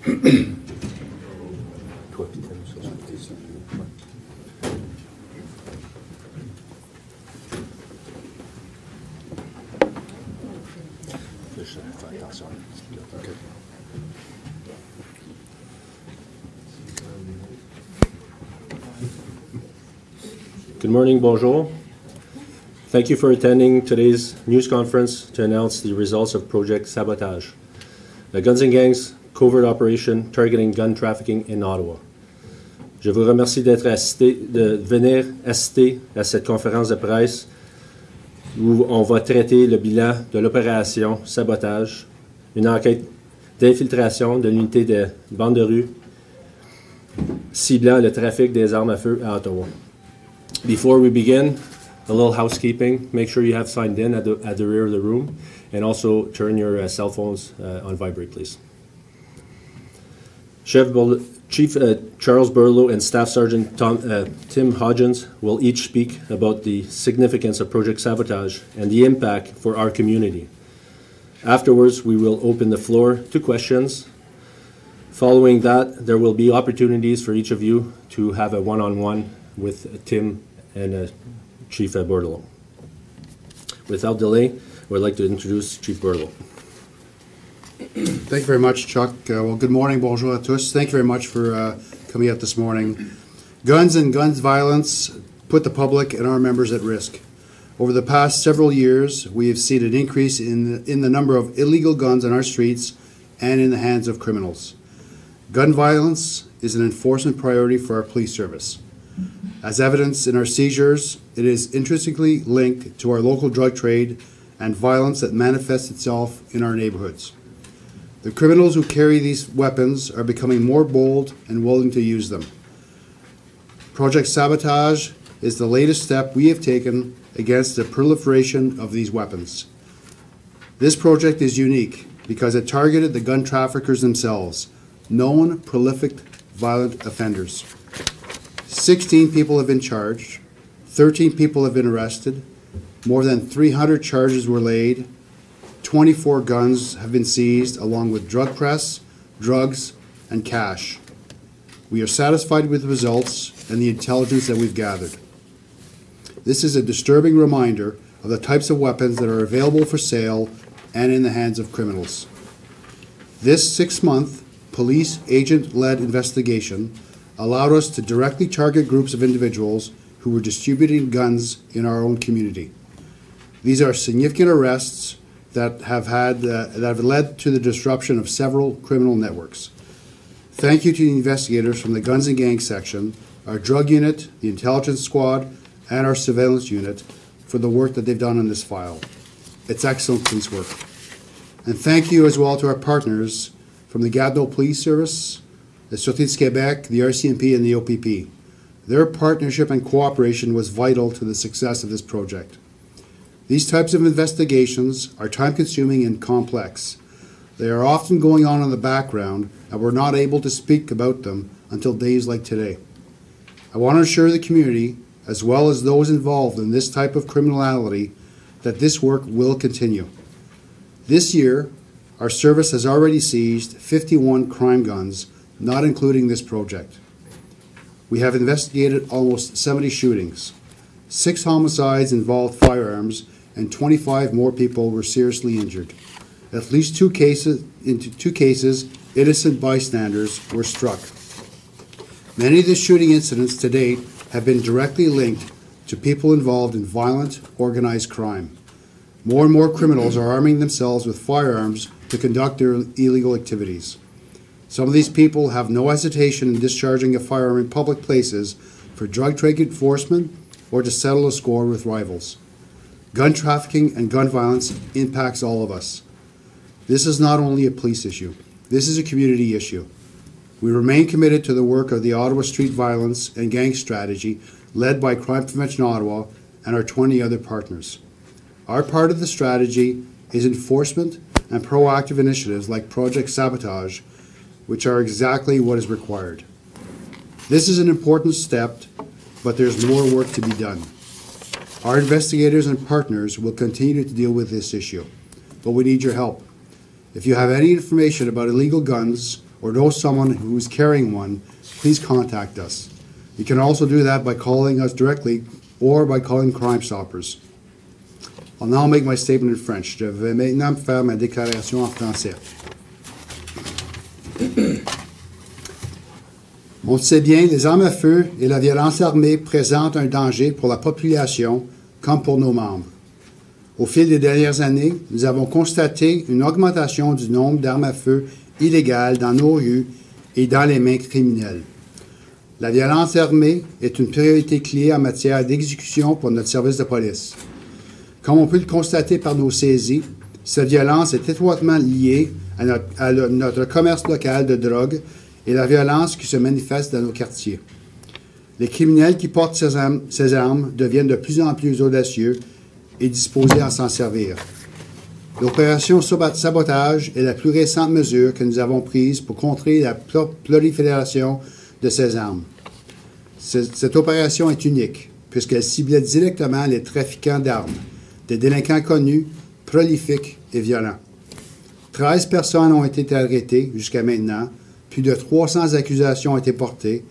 Good morning, bonjour. Thank you for attending today's news conference to announce the results of Project Sabotage, the Guns and Gangs covert operation targeting gun trafficking in Ottawa. Je vous remercie de venir assister à cette conférence de presse où on va traiter le bilan de l'opération Sabotage, une enquête d'infiltration de l'unité de bande de rue ciblant le trafic des armes à feu à Ottawa. Before we begin, a little housekeeping. Make sure you have signed in at the rear of the room, and also turn your cell phones on vibrate, please. Chief Charles Burlow and Staff Sergeant Tim Hodgins will each speak about the significance of Project Sabotage and the impact for our community. Afterwards, we will open the floor to questions. Following that, there will be opportunities for each of you to have a one-on-one with Tim and Chief Burlow. Without delay, I would like to introduce Chief Burlow. Thank you very much, Chuck. Well, good morning, bonjour à tous. Thank you very much for coming out this morning. Guns and guns violence put the public and our members at risk. Over the past several years, we have seen an increase in the number of illegal guns on our streets and in the hands of criminals. Gun violence is an enforcement priority for our police service. As evidenced in our seizures, it is intrinsically linked to our local drug trade and violence that manifests itself in our neighborhoods. The criminals who carry these weapons are becoming more bold and willing to use them. Project Sabotage is the latest step we have taken against the proliferation of these weapons. This project is unique because it targeted the gun traffickers themselves, known prolific violent offenders. 16 people have been charged, 13 people have been arrested, more than 300 charges were laid, 24 guns have been seized along with drug press, drugs, and cash. We are satisfied with the results and the intelligence that we've gathered. This is a disturbing reminder of the types of weapons that are available for sale and in the hands of criminals. This 6-month police agent-led investigation allowed us to directly target groups of individuals who were distributing guns in our own community. These are significant arrests that have led to the disruption of several criminal networks. Thank you to the investigators from the Guns and Gangs section, our drug unit, the intelligence squad, and our surveillance unit for the work that they've done on this file. It's excellent police work. And thank you as well to our partners from the Gatineau Police Service, the Sureté du Québec, the RCMP, and the OPP. Their partnership and cooperation was vital to the success of this project. These types of investigations are time-consuming and complex. They are often going on in the background, and we're not able to speak about them until days like today. I want to assure the community, as well as those involved in this type of criminality, that this work will continue. This year, our service has already seized 51 crime guns, not including this project. We have investigated almost 70 shootings. 6 homicides involved firearms, and 25 more people were seriously injured. At least two cases, innocent bystanders were struck. Many of the shooting incidents to date have been directly linked to people involved in violent, organized crime. More and more criminals are arming themselves with firearms to conduct their illegal activities. Some of these people have no hesitation in discharging a firearm in public places for drug trade enforcement or to settle a score with rivals. Gun trafficking and gun violence impacts all of us. This is not only a police issue. This is a community issue. We remain committed to the work of the Ottawa Street Violence and Gang Strategy led by Crime Prevention Ottawa and our 20 other partners. Our part of the strategy is enforcement and proactive initiatives like Project Sabotage, which are exactly what is required. This is an important step, but there's more work to be done. Our investigators and partners will continue to deal with this issue, but we need your help. If you have any information about illegal guns or know someone who is carrying one, please contact us. You can also do that by calling us directly or by calling Crime Stoppers. I'll now make my statement in French. Je vais maintenant faire ma déclaration en français. On le sait bien, les armes à feu et la violence armée présentent un danger pour la population comme pour nos membres. Au fil des dernières années, nous avons constaté une augmentation du nombre d'armes à feu illégales dans nos rues et dans les mains criminelles. La violence armée est une priorité clé en matière d'exécution pour notre service de police. Comme on peut le constater par nos saisies, cette violence est étroitement liée à notre commerce local de drogue et la violence qui se manifeste dans nos quartiers. Les criminels qui portent ces armes deviennent de plus en plus audacieux et disposés à s'en servir. L'opération Sabotage est la plus récente mesure que nous avons prise pour contrer la prolifération de ces armes. Cette opération est unique, puisqu'elle ciblait directement les trafiquants d'armes, des délinquants connus, prolifiques et violents. 13 personnes ont été arrêtées jusqu'à maintenant, plus de 300 accusations ont été portées,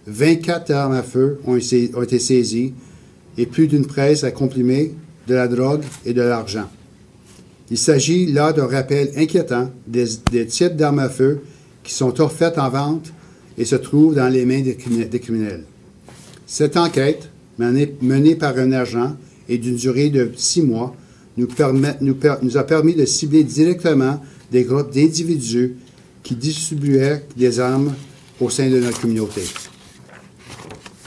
24 armes à feu ont été saisies et plus d'une presse a comprimé de la drogue et de l'argent. Il s'agit là d'un rappel inquiétant des types d'armes à feu qui sont offertes en vente et se trouvent dans les mains des criminels. Cette enquête, menée par un agent et d'une durée de 6 mois, nous a permis de cibler directement des groupes d'individus qui distribuaient des armes au sein de notre communauté.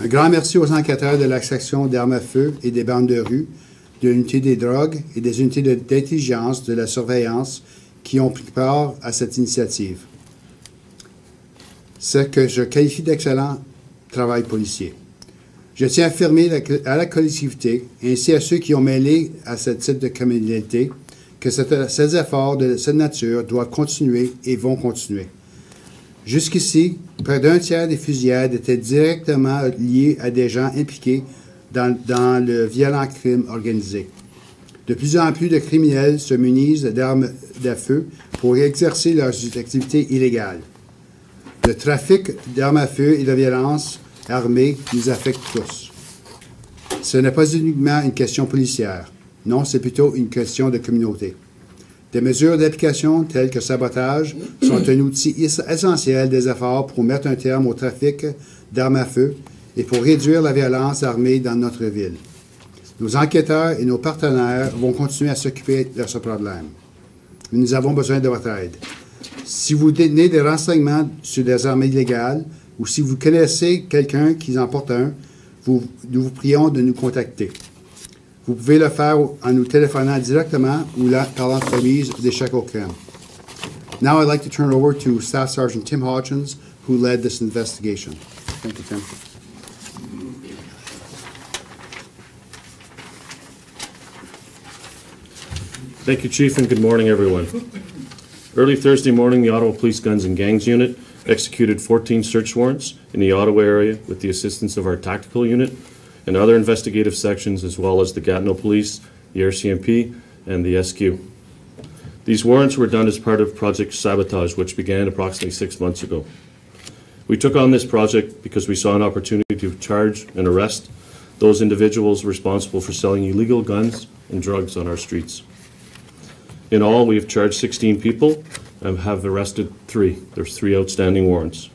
Un grand merci aux enquêteurs de la section d'armes à feu et des bandes de rue, de l'unité des drogues et des unités d'intelligence de la surveillance qui ont pris part à cette initiative. C'est que je qualifie d'excellent travail policier. Je tiens à affirmer à la collectivité ainsi à ceux qui ont mêlé à ce type de criminalité que ces efforts de cette nature doivent continuer et vont continuer. Jusqu'ici, près d'un tiers des fusillades étaient directement liées à des gens impliqués dans le violent crime organisé. De plus en plus de criminels se munissent d'armes à feu pour exercer leurs activités illégales. Le trafic d'armes à feu et la violence armée nous affecte tous. Ce n'est pas uniquement une question policière. Non, c'est plutôt une question de communauté. Des mesures d'application telles que Sabotage sont un outil essentiel des efforts pour mettre un terme au trafic d'armes à feu et pour réduire la violence armée dans notre ville. Nos enquêteurs et nos partenaires vont continuer à s'occuper de ce problème. Nous avons besoin de votre aide. Si vous détenez des renseignements sur des armes illégales ou si vous connaissez quelqu'un qui en porte un, nous vous prions de nous contacter. Vous pouvez le faire en nous téléphonant directement ou par l'entremise des chèques au crime. Now I'd like to turn it over to Staff Sergeant Tim Hodgins, who led this investigation. Thank you, Tim. Thank you, Chief, and good morning, everyone. Early Thursday morning, the Ottawa Police Guns and Gangs Unit executed 14 search warrants in the Ottawa area with the assistance of our tactical unit and other investigative sections, as well as the Gatineau Police, the RCMP, and the SQ. These warrants were done as part of Project Sabotage, which began approximately 6 months ago. We took on this project because we saw an opportunity to charge and arrest those individuals responsible for selling illegal guns and drugs on our streets. In all, we have charged 16 people and have arrested 3. There's 3 outstanding warrants.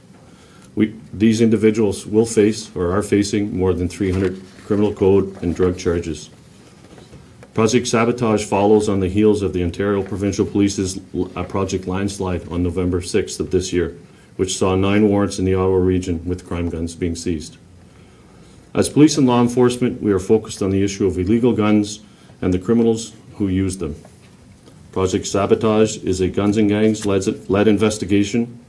These individuals will face or are facing more than 300 criminal code and drug charges. Project Sabotage follows on the heels of the Ontario Provincial Police's Project Landslide on November 6th of this year, which saw 9 warrants in the Ottawa region with crime guns being seized. As police and law enforcement, we are focused on the issue of illegal guns and the criminals who use them. Project Sabotage is a guns and gangs led investigation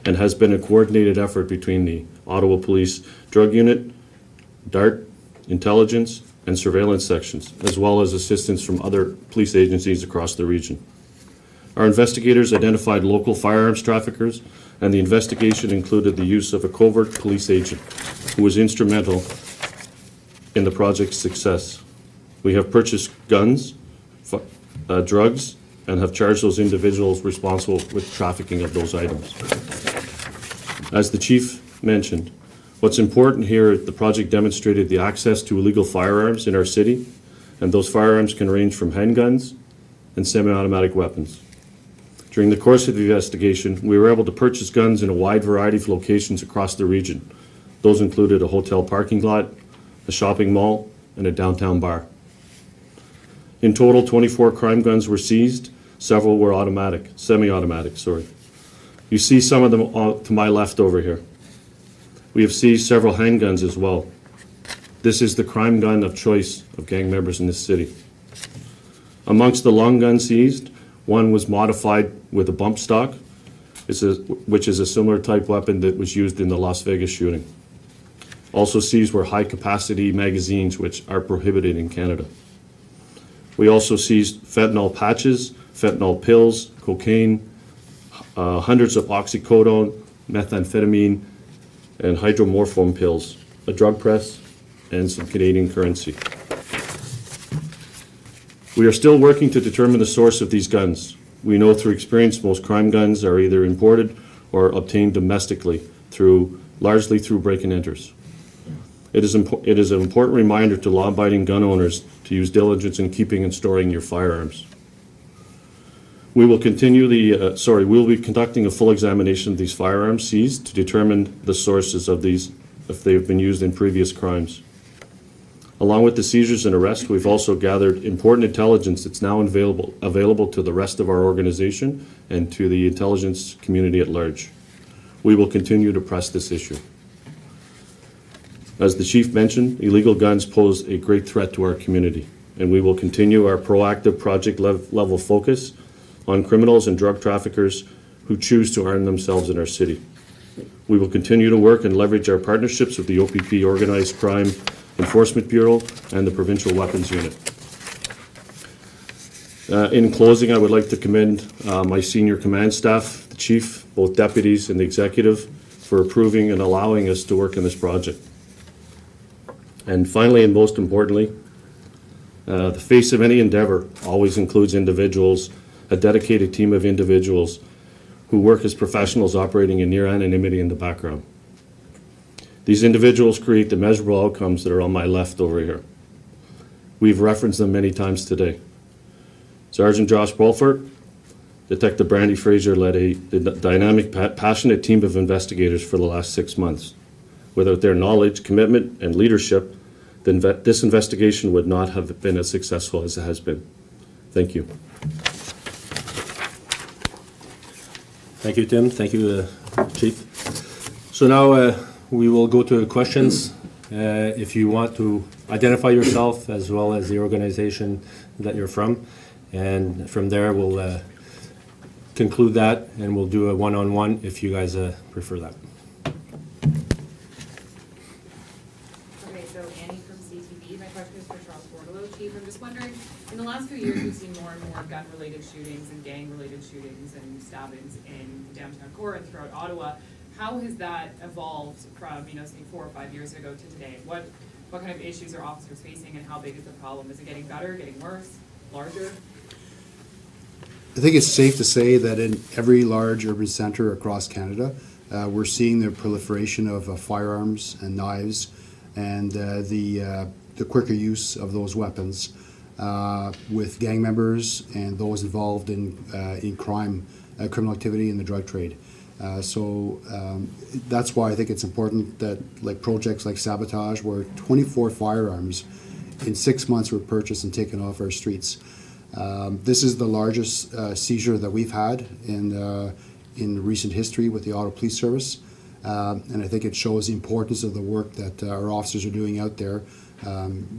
and has been a coordinated effort between the Ottawa Police Drug Unit, DART, Intelligence, and Surveillance sections, as well as assistance from other police agencies across the region. Our investigators identified local firearms traffickers, and the investigation included the use of a covert police agent who was instrumental in the project's success. We have purchased guns, drugs, and have charged those individuals responsible with trafficking of those items. As the Chief mentioned, what's important here, the project demonstrated the access to illegal firearms in our city, and those firearms can range from handguns and semi-automatic weapons. During the course of the investigation, we were able to purchase guns in a wide variety of locations across the region. Those included a hotel parking lot, a shopping mall, and a downtown bar. In total, 24 crime guns were seized. Several were semi-automatic, sorry. You see some of them to my left over here. We have seized several handguns as well. This is the crime gun of choice of gang members in this city. Amongst the long guns seized, one was modified with a bump stock, which is a similar type weapon that was used in the Las Vegas shooting. Also seized were high-capacity magazines, which are prohibited in Canada. We also seized fentanyl patches, fentanyl pills, cocaine, hundreds of oxycodone, methamphetamine, and hydromorphone pills, a drug press, and some Canadian currency. We are still working to determine the source of these guns. We know through experience most crime guns are either imported or obtained domestically, largely through break-and-enters. It is an important reminder to law-abiding gun owners to use diligence in keeping and storing your firearms. We will we'll be conducting a full examination of these firearms seized to determine the sources of these, if they've been used in previous crimes. Along with the seizures and arrests, we've also gathered important intelligence that's now available to the rest of our organization and to the intelligence community at large. We will continue to press this issue. As the Chief mentioned, illegal guns pose a great threat to our community, and we will continue our proactive project level focus on criminals and drug traffickers who choose to arm themselves in our city. We will continue to work and leverage our partnerships with the OPP Organized Crime Enforcement Bureau and the Provincial Weapons Unit. In closing, I would like to commend my senior command staff, the Chief, both deputies and the executive, for approving and allowing us to work on this project. And finally, and most importantly, the face of any endeavor always includes individuals, a dedicated team of individuals who work as professionals operating in near anonymity in the background. These individuals create the measurable outcomes that are on my left over here. We've referenced them many times today. Sergeant Josh Wolfert, Detective Brandy Fraser led a dynamic, passionate team of investigators for the last 6 months. Without their knowledge, commitment, and leadership, then this investigation would not have been as successful as it has been. Thank you. Thank you, Tim. Thank you, Chief. So now we will go to questions. If you want to identify yourself as well as the organization that you're from, and from there we'll conclude that, and we'll do a one-on-one if you guys prefer that. Okay, so Annie from CTV. My question is for Charles Bordelot. Chief, I'm just wondering, in the last few years we've seen more and more gun-related shootings and gang-related shootings and stabbings in downtown core and throughout Ottawa. How has that evolved from, say 4 or 5 years ago to today? What kind of issues are officers facing, and how big is the problem? Is it getting better, getting worse, larger? I think it's safe to say that in every large urban centre across Canada, we're seeing the proliferation of firearms and knives, and the quicker use of those weapons with gang members and those involved in crime, criminal activity in the drug trade. So that's why I think it's important that projects like Sabotage, where 24 firearms in 6 months were purchased and taken off our streets. This is the largest seizure that we've had in recent history with the Ottawa Police Service, and I think it shows the importance of the work that our officers are doing out there.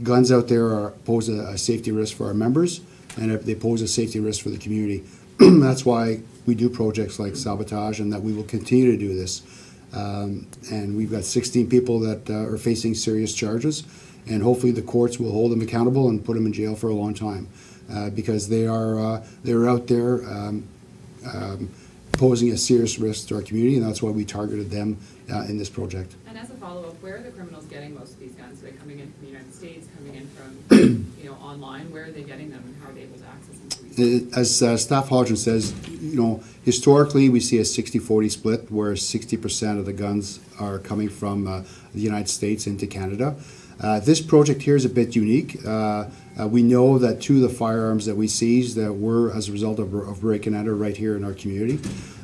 Guns out there pose a safety risk for our members, and they pose a safety risk for the community. That's why we do projects like Sabotage, and that we will continue to do this. And we've got 16 people that are facing serious charges, and hopefully the courts will hold them accountable and put them in jail for a long time, because they're out there posing a serious risk to our community, and that's why we targeted them in this project. And as a follow-up, where are the criminals getting most of these guns? Are they coming in from the United States, coming in from online? Where are they getting them, and how are they able to access them through as Staff Hodgson says, historically we see a 60-40 split where 60% of the guns are coming from the United States into Canada. This project here is a bit unique. We know that two of the firearms that we seized were as a result of break and enter right here in our community.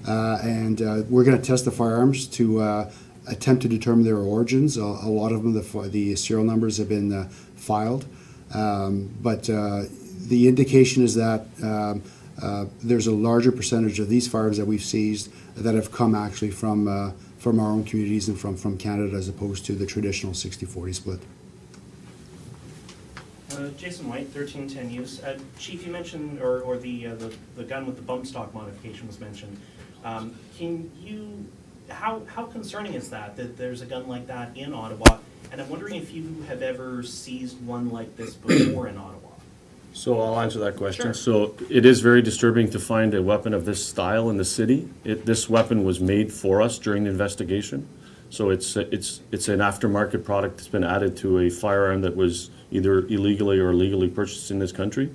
And we're going to test the firearms to attempt to determine their origins. A lot of them, the serial numbers have been filed. But the indication is that there's a larger percentage of these firearms that we've seized that have come actually from our own communities and from Canada as opposed to the traditional 60-40 split. Jason White, 1310 Use. Chief, you mentioned, or the gun with the bump stock modification was mentioned. How concerning is that there's a gun like that in Ottawa? And I'm wondering if you have ever seized one like this before in Ottawa. So I'll answer that question. Sure. So it is very disturbing to find a weapon of this style in the city. This weapon was made for us during the investigation. So it's an aftermarket product that's been added to a firearm that was either illegally or legally purchased in this country.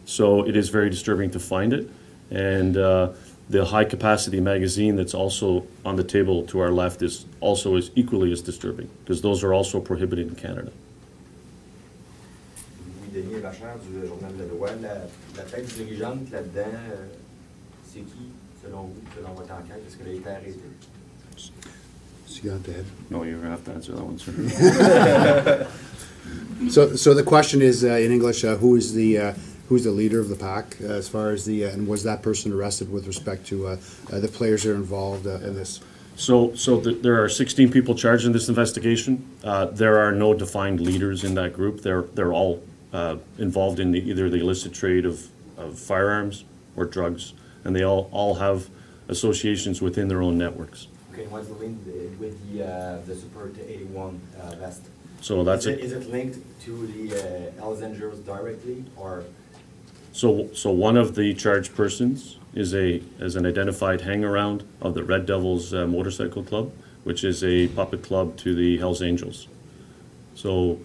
So it is very disturbing to find it. And the high-capacity magazine that's also on the table to our left is also equally as disturbing, because those are also prohibited in Canada. Oui, Denis Vachard du Journal de l'Ouest. La tête dirigeante là-dedans, c'est qui, selon vous, selon votre enquête? Est-ce qu'elle a été arrêtée? So you got the head. No, you're going to have to answer that one, sir. So the question is in English, who's the leader of the pack as far as and was that person arrested with respect to the players that are involved in this? So there are 16 people charged in this investigation. There are no defined leaders in that group. They're all involved in either the illicit trade of firearms or drugs, and they all have associations within their own networks. Okay, what's the link with the Super 81 vest? So that's is it linked to the Hells Angels directly, or? So one of the charged persons is an identified hang-around of the Red Devils Motorcycle Club, which is a puppet club to the Hells Angels. So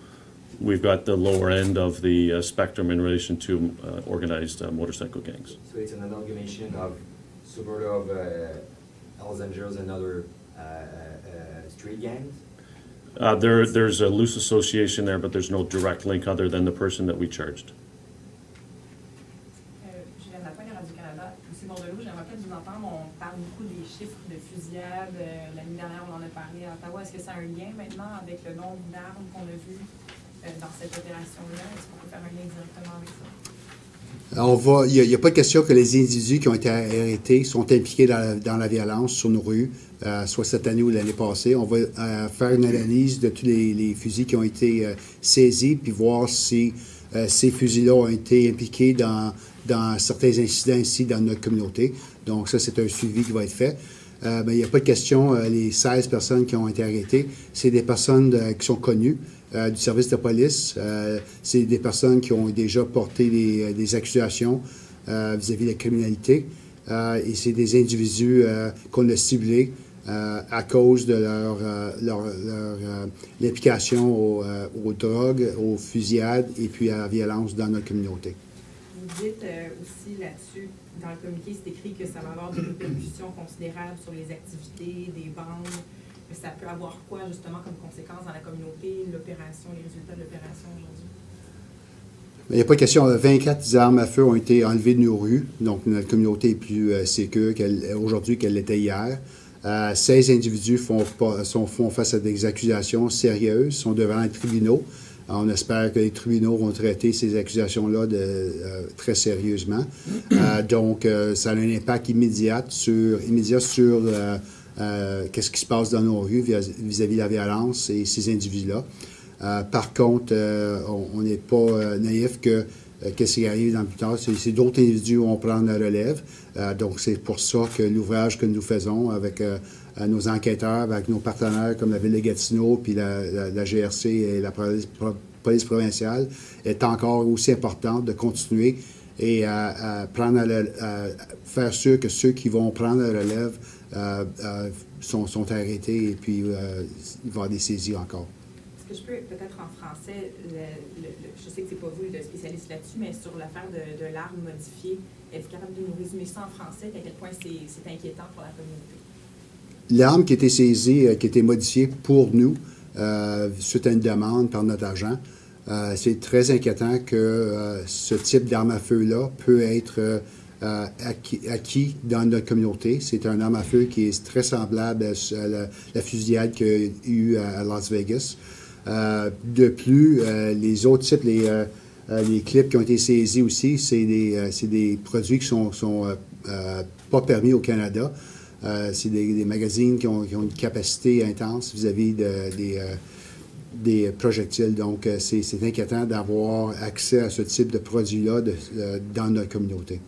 we've got the lower end of the spectrum in relation to organized motorcycle gangs. So it's an amalgamation of sort of Hells Angels and other street gangs? There's a loose association there, but there's no direct link other than the person that we charged. On parle beaucoup des chiffres de fusillades. L'année dernière, on en a parlé à Ottawa. Est-ce que ça a un lien maintenant avec le nombre d'armes qu'on a vu dans cette opération-là? Est-ce qu'on peut faire un lien directement avec ça? Il n'y a pas de question que les individus qui ont été arrêtés sont impliqués dans la violence sur nos rues, soit cette année ou l'année passée. On va faire une analyse de tous les fusils qui ont été saisis, puis voir si ces fusils-là ont été impliqués dans certains incidents ici dans notre communauté. Donc ça, c'est un suivi qui va être fait. Mais il n'y a pas de question, les 16 personnes qui ont été arrêtées, c'est des personnes qui sont connues du service de police. C'est des personnes qui ont déjà porté des accusations vis-à-vis de la criminalité. Et c'est des individus qu'on a ciblés à cause de leur implication aux drogues, aux fusillades et puis à la violence dans notre communauté. Vous dites aussi là-dessus, dans le communiqué, c'est écrit que ça va avoir des répercussions considérables sur les activités des bandes. Ça peut avoir quoi, justement, comme conséquence dans la communauté, l'opération, les résultats de l'opération aujourd'hui? Il n'y a pas de question. 24 armes à feu ont été enlevées de nos rues. Donc, notre communauté est plus sécure aujourd'hui qu'elle l'était hier. 16 individus font face à des accusations sérieuses, sont devant les tribunaux. On espère que les tribunaux vont traiter ces accusations-là très sérieusement. Donc, ça a un impact immédiat sur qu'est-ce qui se passe dans nos rues vis-à-vis de la violence et ces individus-là. Par contre, on n'est pas naïf que qu'est-ce qui arrive dans le plus tard, c'est d'autres individus qui vont prendre la relève. Donc, c'est pour ça que l'ouvrage que nous faisons avec nos enquêteurs, avec nos partenaires comme la Ville de Gatineau, puis la GRC et la police provinciale, est encore aussi important de continuer et à faire sûr que ceux qui vont prendre la relève sont arrêtés et puis il va y avoir des saisies encore. Est-ce que je peux peut-être en français, je sais que c'est pas vous le spécialiste là-dessus, mais sur l'affaire de l'arme modifiée, êtes-vous capable de nous résumer ça en français, à quel point c'est inquiétant pour la communauté? L'arme qui a été saisie, qui a été modifiée pour nous, suite à une demande par notre agent, c'est très inquiétant que ce type d'arme à feu-là peut être acquis dans notre communauté. C'est un arme à feu qui est très semblable à la fusillade qu'il y a eu à Las Vegas. De plus, les autres types, les clips qui ont été saisis aussi, c'est des produits qui sont pas permis au Canada. C'est des magazines qui ont une capacité intense vis-à-vis des projectiles. Donc, c'est inquiétant d'avoir accès à ce type de produits-là dans notre communauté.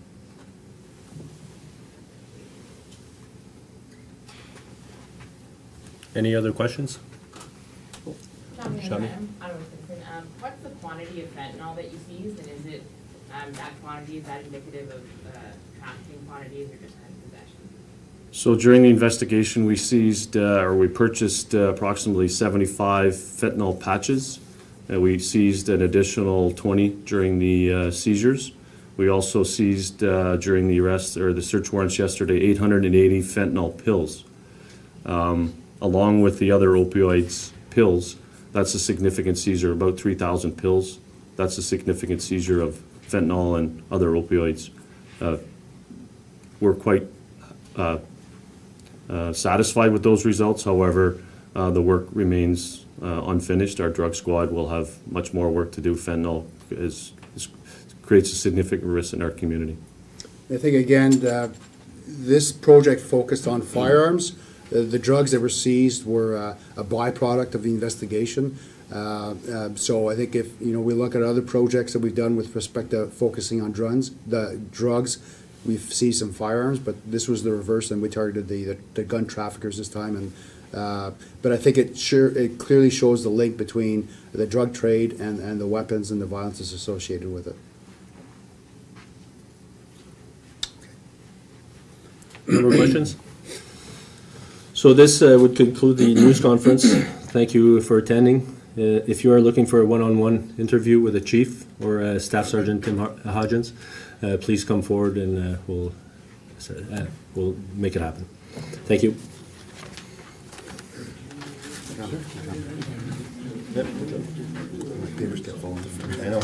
Any other questions? Shami? What's the quantity of fentanyl that you seized, and is it that quantity, is that indicative of trafficking quantities or just kind of possession? So during the investigation, we seized, or we purchased approximately 75 fentanyl patches. We seized an additional 20 during the seizures. We also seized during the arrest, or the search warrants yesterday, 880 fentanyl pills. Along with the other opioids pills, that's a significant seizure, about 3,000 pills. That's a significant seizure of fentanyl and other opioids. We're quite satisfied with those results. However, the work remains unfinished. Our drug squad will have much more work to do. Fentanyl creates a significant risk in our community. I think, again, this project focused on firearms. The drugs that were seized were a byproduct of the investigation. So I think if we look at other projects that we've done with respect to focusing on drugs, we've seized some firearms, but this was the reverse, and we targeted the gun traffickers this time. And but I think it clearly shows the link between the drug trade and the weapons and the violence associated with it. Any more questions? So this would conclude the news conference. Thank you for attending. If you are looking for a one-on-one interview with a chief or Staff Sergeant Tim Hodgins, please come forward and we'll make it happen. Thank you. Papers kept falling. I know.